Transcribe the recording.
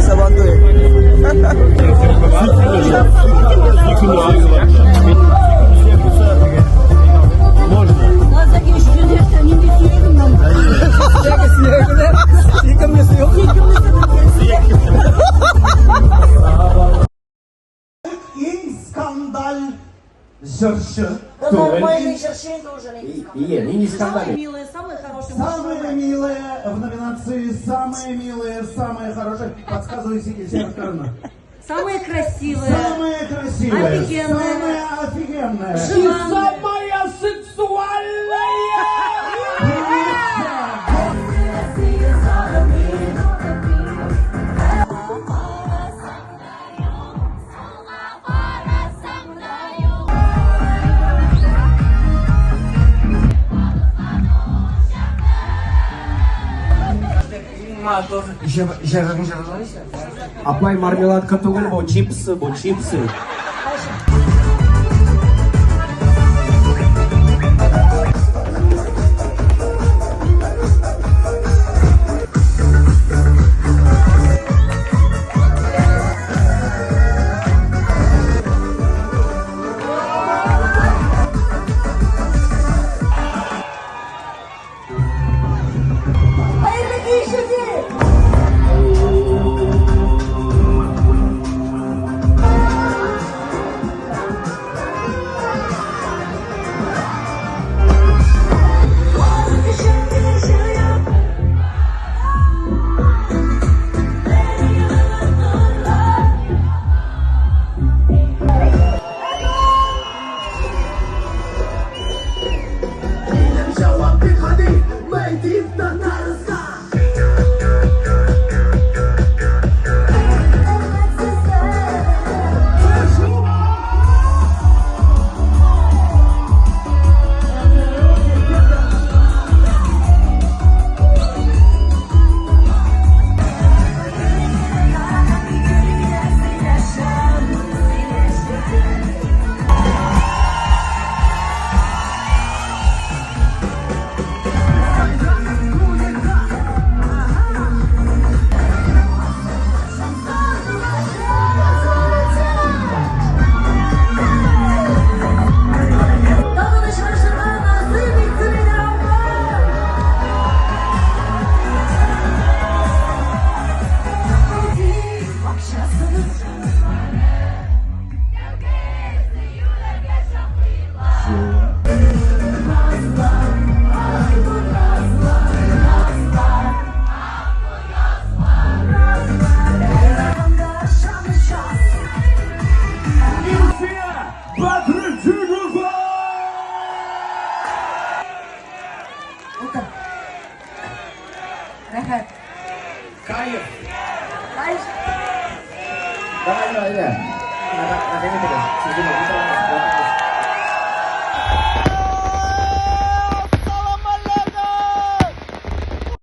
Сабантуй. Скандаль жыршы. Нормальный шершень должен. Не скандаль. Самые милые, самые хорошие. Самые милые в номинации «Самые милые, самые хорошие». Подсказывайте, Северна. Самые красивые. Самые красивые. Офигенные. Самые офигенные. Желанные. сексуальная. Апай мармеладка түгіл, бұл чипсы, бұл чипсы. Кайф. Кайф. Давай, давай, давай. Надо, надо,